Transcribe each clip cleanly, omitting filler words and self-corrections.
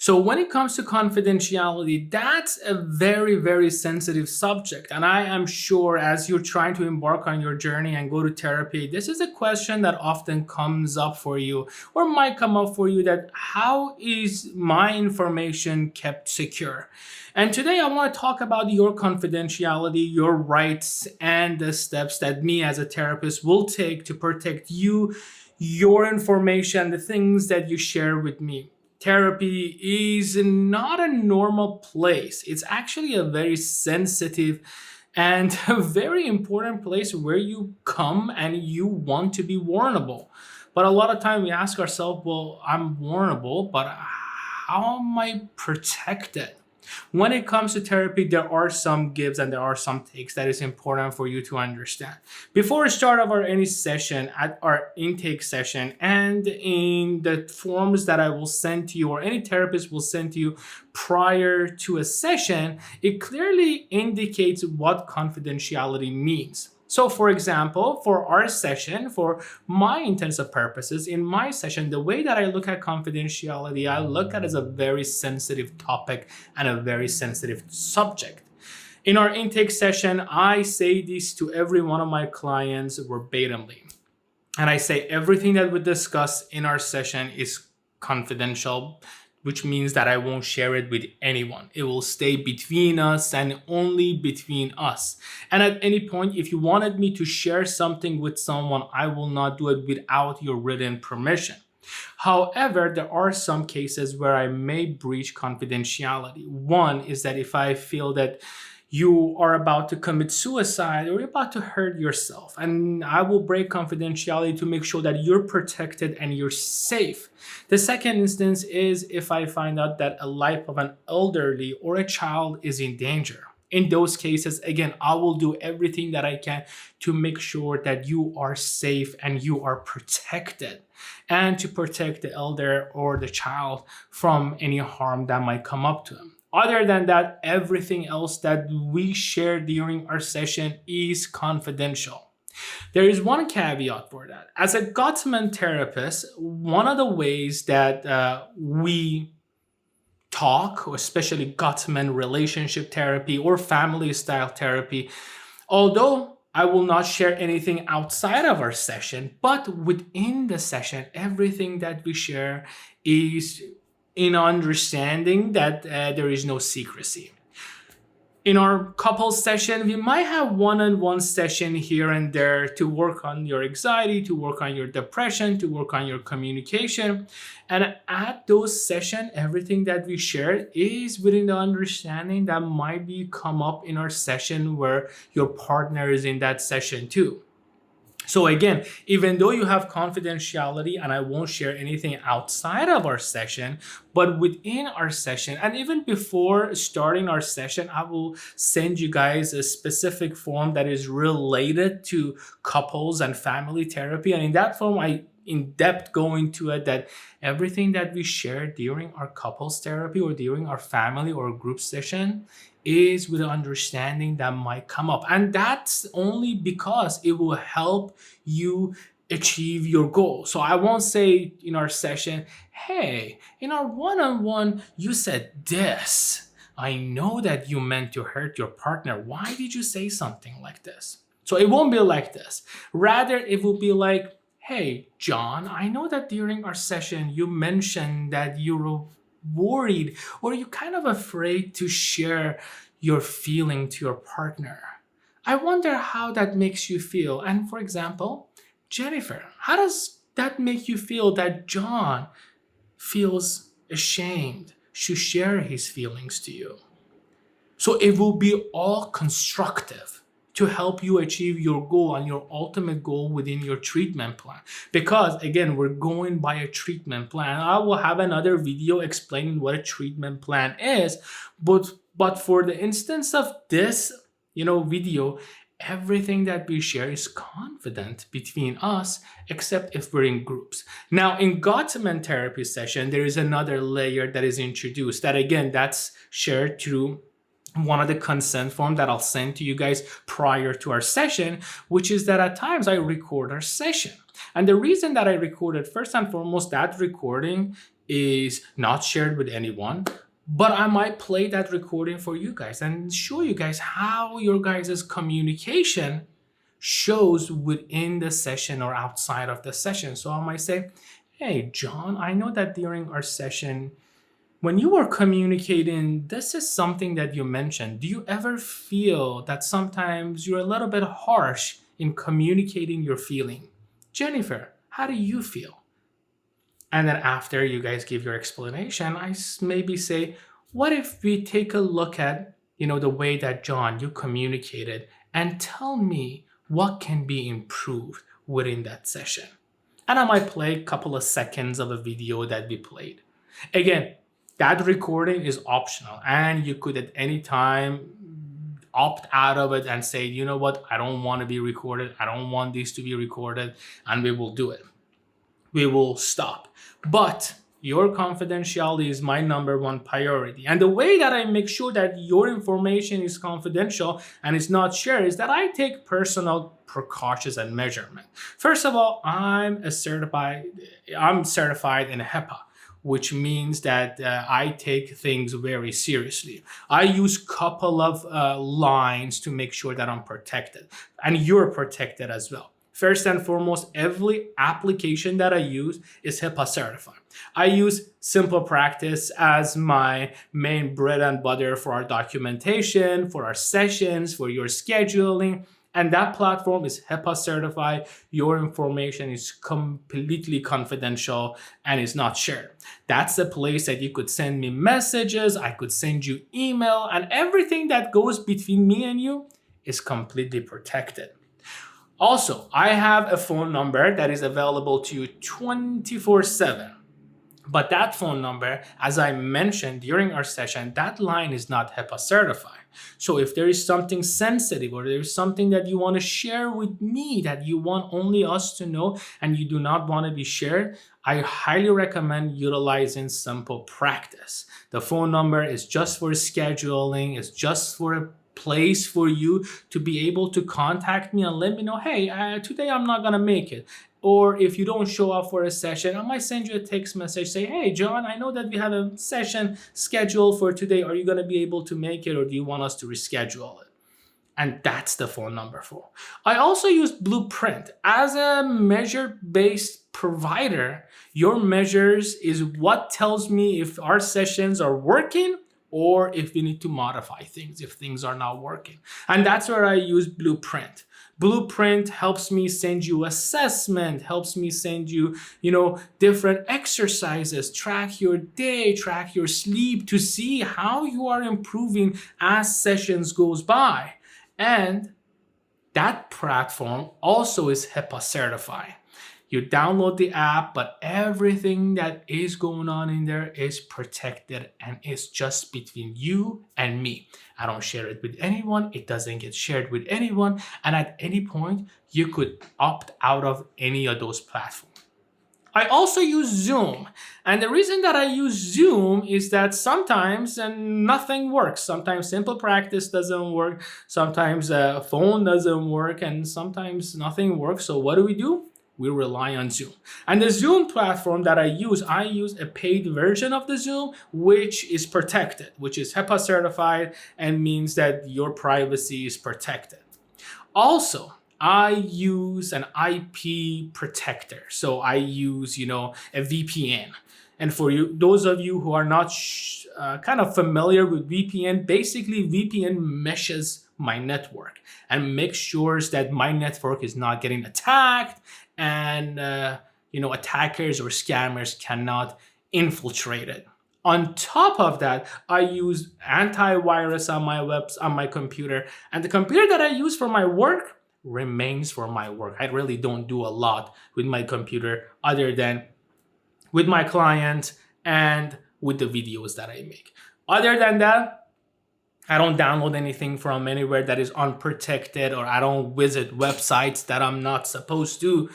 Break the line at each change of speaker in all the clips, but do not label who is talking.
So when it comes to confidentiality, that's a very, very sensitive subject. And I am sure as you're trying to embark on your journey and go to therapy, this is a question that often comes up for you or might come up for you, that how is my information kept secure? And today I want to talk about your confidentiality, your rights, and the steps that me as a therapist will take to protect you, your information, the things that you share with me. Therapy is not a normal place. It's actually a very sensitive and a very important place where you come and you want to be vulnerable. But a lot of time we ask ourselves, well, I'm vulnerable, but how am I protected? When it comes to therapy, there are some gives and there are some takes that is important for you to understand. Before the start of any session, at our intake session, and in the forms that I will send to you or any therapist will send to you prior to a session, it clearly indicates what confidentiality means. So for example, for our session, for my intents of purposes, in my session, the way that I look at confidentiality, I look at it as a very sensitive topic and a very sensitive subject. In our intake session, I say this to every one of my clients verbatimly. And I say everything that we discuss in our session is confidential, which means that I won't share it with anyone. It will stay between us and only between us. And at any point, if you wanted me to share something with someone, I will not do it without your written permission. However, there are some cases where I may breach confidentiality. One is that if I feel that you are about to commit suicide or you're about to hurt yourself, and I will break confidentiality to make sure that you're protected and you're safe. The second instance is if I find out that a life of an elderly or a child is in danger. In those cases, again, I will do everything that I can to make sure that you are safe and you are protected, and to protect the elder or the child from any harm that might come up to them. Other than that, everything else that we share during our session is confidential. There is one caveat for that. As a Gottman therapist, one of the ways that we talk, or especially Gottman relationship therapy or family style therapy, although I will not share anything outside of our session, but within the session, everything that we share is in understanding that there is no secrecy. In our couple session, we might have one-on-one session here and there to work on your anxiety, to work on your depression, to work on your communication. And at those sessions, everything that we share is within the understanding that might be come up in our session where your partner is in that session too. So again, even though you have confidentiality and I won't share anything outside of our session, but within our session, and even before starting our session, I will send you guys a specific form that is related to couples and family therapy. And in that form, I in depth go into it, that everything that we share during our couples therapy or during our family or group session is with an understanding that might come up. And that's only because it will help you achieve your goal. So I won't say in our session, hey, in our one-on-one, you said this. I know that you meant to hurt your partner. Why did you say something like this? So it won't be like this. Rather, it will be like, hey, John, I know that during our session, you mentioned that you were worried or you're kind of afraid to share your feeling to your partner. I wonder how that makes you feel. And for example, Jennifer, how does that make you feel that John feels ashamed to share his feelings to you? So it will be all constructive to help you achieve your goal and your ultimate goal within your treatment plan. Because again, we're going by a treatment plan. I will have another video explaining what a treatment plan is, but for the instance of this, video, everything that we share is confident between us, except if we're in groups. Now, in Gottman therapy session, there is another layer that is introduced. That again, that's shared through one of the consent forms that I'll send to you guys prior to our session, which is that at times I record our session. And the reason that I recorded, first and foremost, that recording is not shared with anyone, but I might play that recording for you guys and show you guys how your guys' communication shows within the session or outside of the session. So I might say, hey, John, I know that during our session, when you were communicating, this is something that you mentioned. Do you ever feel that sometimes you're a little bit harsh in communicating your feeling? Jennifer, how do you feel? And then after you guys give your explanation, I maybe say, what if we take a look at, the way that John, you communicated, and tell me what can be improved within that session. And I might play a couple of seconds of a video that we played. Again, that recording is optional, and you could at any time opt out of it and say, you know what, I don't want to be recorded. I don't want this to be recorded, and we will do it. We will stop. But your confidentiality is my number one priority. And the way that I make sure that your information is confidential and is not shared is that I take personal precautions and measurement. First of all, I'm certified in HIPAA, which means that I take things very seriously. I use a couple of lines to make sure that I'm protected, and you're protected as well. First and foremost, every application that I use is HIPAA certified. I use Simple Practice as my main bread and butter for our documentation, for our sessions, for your scheduling. And that platform is HIPAA certified. Your information is completely confidential and is not shared. That's the place that you could send me messages, I could send you email, and everything that goes between me and you is completely protected. Also, I have a phone number that is available to you 24/7. But that phone number, as I mentioned during our session, that line is not HIPAA certified. So if there is something sensitive or there is something that you want to share with me that you want only us to know and you do not want to be shared, I highly recommend utilizing Simple Practice. The phone number is just for scheduling, it's just for a place for you to be able to contact me and let me know, hey, today I'm not gonna make it. Or if you don't show up for a session, I might send you a text message, say, hey, John, I know that we have a session scheduled for today. Are you gonna be able to make it, or do you want us to reschedule it? And that's the phone number for. I also use Blueprint. As a measure-based provider, your measures is what tells me if our sessions are working or if we need to modify things, if things are not working. And that's where I use Blueprint. Blueprint helps me send you assessment, helps me send you, different exercises, track your day, track your sleep to see how you are improving as sessions goes by. And that platform also is HIPAA certified. You download the app, but everything that is going on in there is protected and it's just between you and me. I don't share it with anyone. It doesn't get shared with anyone. And at any point, you could opt out of any of those platforms. I also use Zoom. And the reason that I use Zoom is that sometimes nothing works. Sometimes Simple Practice doesn't work. Sometimes a phone doesn't work. And sometimes nothing works. So what do? We rely on Zoom. And the Zoom platform that I use a paid version of the Zoom, which is protected, which is HIPAA certified and means that your privacy is protected. Also, I use an IP protector. So I use, a VPN. And for those of you who are not kind of familiar with VPN, basically VPN meshes my network and makes sure that my network is not getting attacked and attackers or scammers cannot infiltrate it. On top of that, I use antivirus on my computer, and the computer that I use for my work remains for my work. I really don't do a lot with my computer other than with my client and with the videos that I make. Other than that, I don't download anything from anywhere that is unprotected, or I don't visit websites that I'm not supposed to.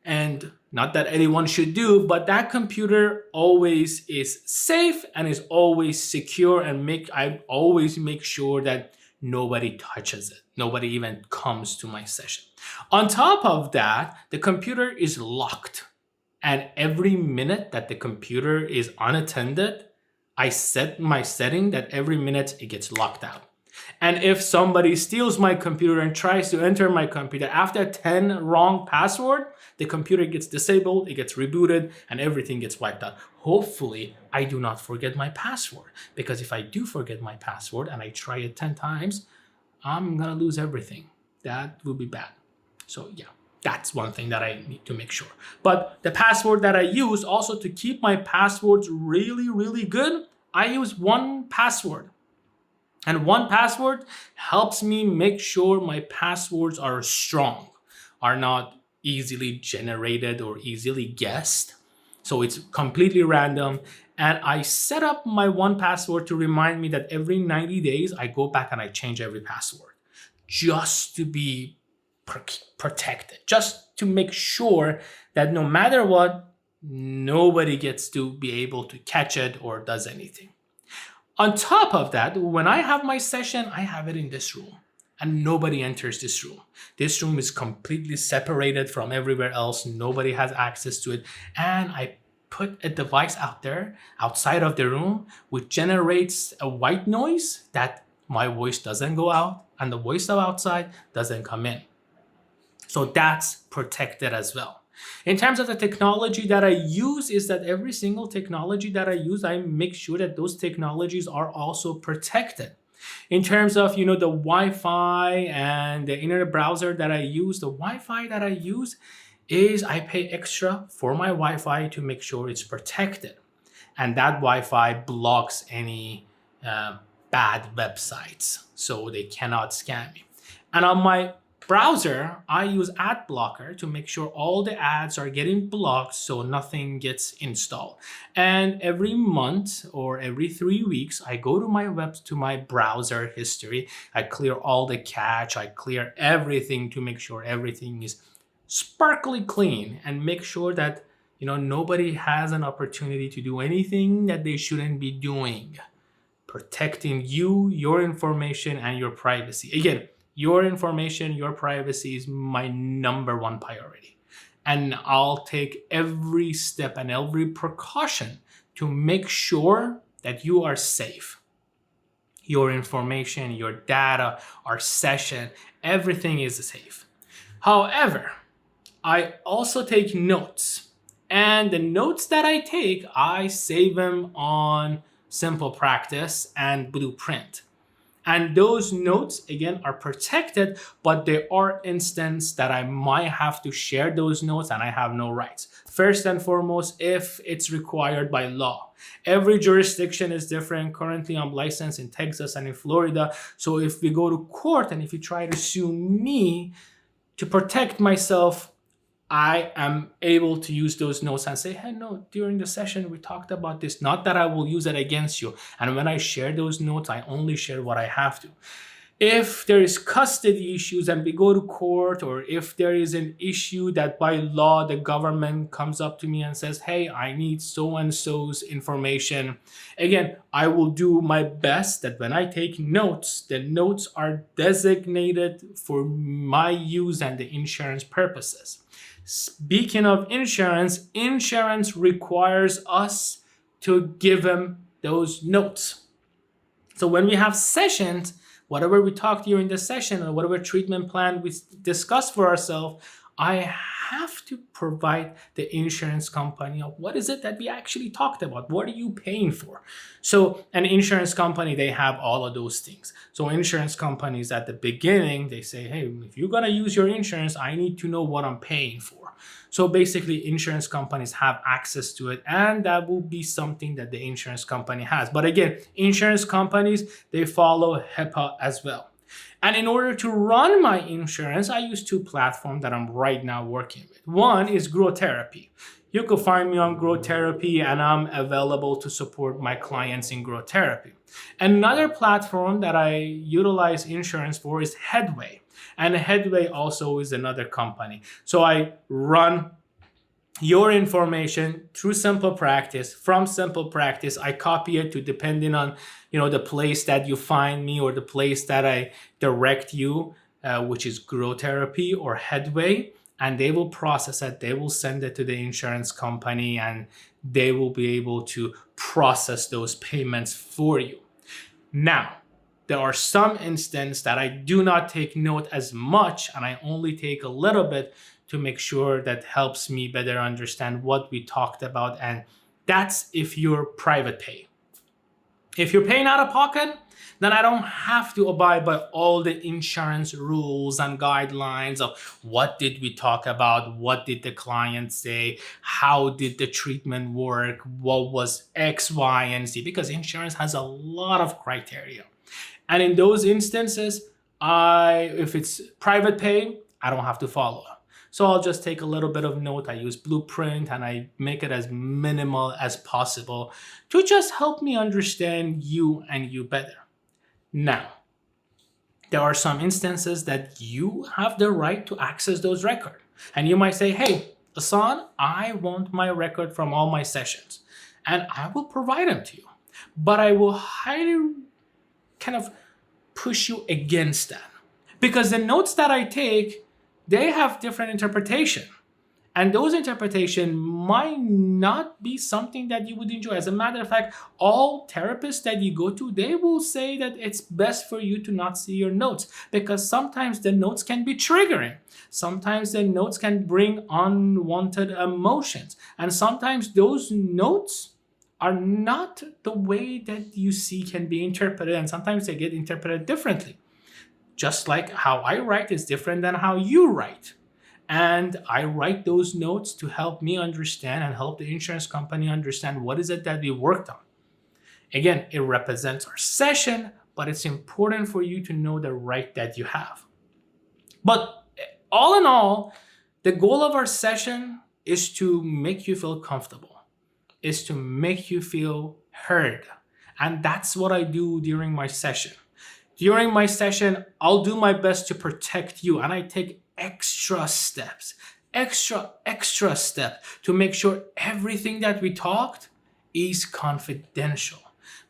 And not that anyone should do, but that computer always is safe and is always secure, and I always make sure that nobody touches it. Nobody even comes to my session. On top of that, the computer is locked. And every minute that the computer is unattended, I set my setting that every minute it gets locked out. And if somebody steals my computer and tries to enter my computer after 10 wrong password, the computer gets disabled, it gets rebooted, and everything gets wiped out. Hopefully, I do not forget my password, because if I do forget my password and I try it 10 times, I'm gonna lose everything. That will be bad. So yeah, that's one thing that I need to make sure. But the password that I use also to keep my passwords really, really good, I use 1Password. And 1Password helps me make sure my passwords are strong, are not easily generated or easily guessed. So it's completely random. And I set up my 1Password to remind me that every 90 days, I go back and I change every password just to be protected, just to make sure that no matter what, nobody gets to be able to catch it or does anything. On top of that, when I have my session, I have it in this room and nobody enters this room. This room is completely separated from everywhere else. Nobody has access to it. And I put a device out there outside of the room which generates a white noise that my voice doesn't go out and the voice of outside doesn't come in. So that's protected as well. In terms of the technology that I use, is that every single technology that I use, I make sure that those technologies are also protected. In terms of, the Wi-Fi and the internet browser that I use, the Wi-Fi that I use is I pay extra for my Wi-Fi to make sure it's protected. And that Wi-Fi blocks any bad websites, so they cannot scam me. And on my browser, I use ad blocker to make sure all the ads are getting blocked so nothing gets installed. And every month or every 3 weeks, I go to my browser history. I clear all the cache. I clear everything to make sure everything is sparkly clean and make sure that nobody has an opportunity to do anything that they shouldn't be doing. Protecting you, your information, and your privacy. Again, your information, your privacy is my number one priority. And I'll take every step and every precaution to make sure that you are safe. Your information, your data, our session, everything is safe. However, I also take notes. And the notes that I take, I save them on Simple Practice and Blueprint. And those notes, again, are protected, but there are instances that I might have to share those notes and I have no rights. First and foremost, if it's required by law. Every jurisdiction is different. Currently, I'm licensed in Texas and in Florida. So if we go to court and if you try to sue me to protect myself, I am able to use those notes and say, hey, no, during the session, we talked about this. Not that I will use it against you. And when I share those notes, I only share what I have to. If there is custody issues and we go to court, or if there is an issue that by law, the government comes up to me and says, hey, I need so-and-so's information. Again, I will do my best that when I take notes, the notes are designated for my use and the insurance purposes. Speaking of insurance, insurance requires us to give them those notes. So when we have sessions, whatever we talk during the session or whatever treatment plan we discuss for ourselves, I have to provide the insurance company of what is it that we actually talked about? What are you paying for? So an insurance company, they have all of those things. So insurance companies at the beginning, they say, hey, if you're going to use your insurance, I need to know what I'm paying for. So basically insurance companies have access to it, and that will be something that the insurance company has. But again, insurance companies, they follow HIPAA as well. And in order to run my insurance, I use two platforms that I'm right now working with. One is Growth Therapy. You can find me on Growth Therapy, and I'm available to support my clients in Growth Therapy. Another platform that I utilize insurance for is Headway. And Headway also is another company. So I run your information through Simple Practice. From Simple Practice, I copy it to depending on the place that you find me or the place that I direct you, which is Growth Therapy or Headway. and they will process it. They will send it to the insurance company, and they will be able to process those payments for you. Now, there are some instances that I do not take note as much, and I only take a little bit to make sure that helps me better understand what we talked about, and that's if you're private pay. If you're paying out of pocket, then I don't have to abide by all the insurance rules and guidelines of what did we talk about, what did the client say, how did the treatment work, what was X, Y, and Z, because insurance has a lot of criteria. And in those instances, if it's private pay, I don't have to follow. So I'll just take a little bit of note. I use Blueprint and I make it as minimal as possible to just help me understand you and you better. Now, there are some instances that you have the right to access those records. And you might say, hey, Hassan, I want my record from all my sessions. And I will provide them to you. But I will highly kind of push you against that. Because the notes that I take, they have different interpretation. And those interpretations might not be something that you would enjoy. As a matter of fact, all therapists that you go to, they will say that it's best for you to not see your notes, because sometimes the notes can be triggering. Sometimes the notes can bring unwanted emotions. And sometimes those notes are not the way that you see can be interpreted. And sometimes they get interpreted differently. Just like how I write is different than how you write. And I write those notes to help me understand and help the insurance company understand what is it that we worked on. Again, it represents our session, but it's important for you to know the right that you have. But all in all, the goal of our session is to make you feel comfortable, is to make you feel heard. And that's what I do during my session. During my session, I'll do my best to protect you, and I take extra steps to make sure everything that we talked is confidential,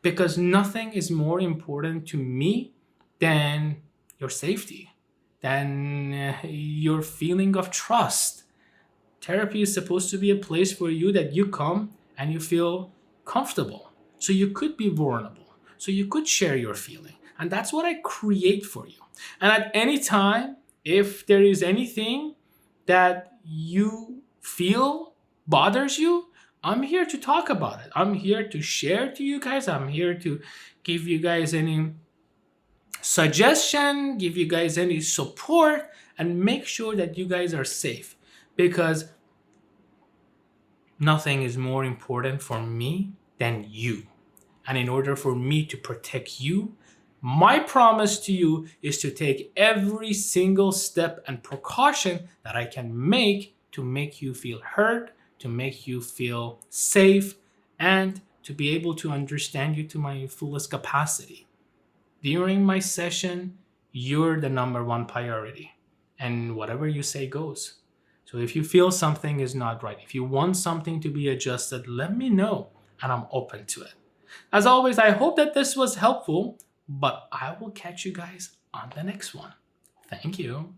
because nothing is more important to me than your safety, than your feeling of trust. Therapy is supposed to be a place for you that you come and you feel comfortable, so you could be vulnerable, so you could share your feeling. And that's what I create for you. And at any time, if there is anything that you feel bothers you, I'm here to talk about it. I'm here to share to you guys. I'm here to give you guys any suggestion, give you guys any support, and make sure that you guys are safe. Because nothing is more important for me than you. And in order for me to protect you, my promise to you is to take every single step and precaution that I can make to make you feel heard, to make you feel safe, and to be able to understand you to my fullest capacity. During my session, you're the number one priority, and whatever you say goes. So if you feel something is not right, if you want something to be adjusted, let me know, and I'm open to it. As always, I hope that this was helpful, but I will catch you guys on the next one. Thank you.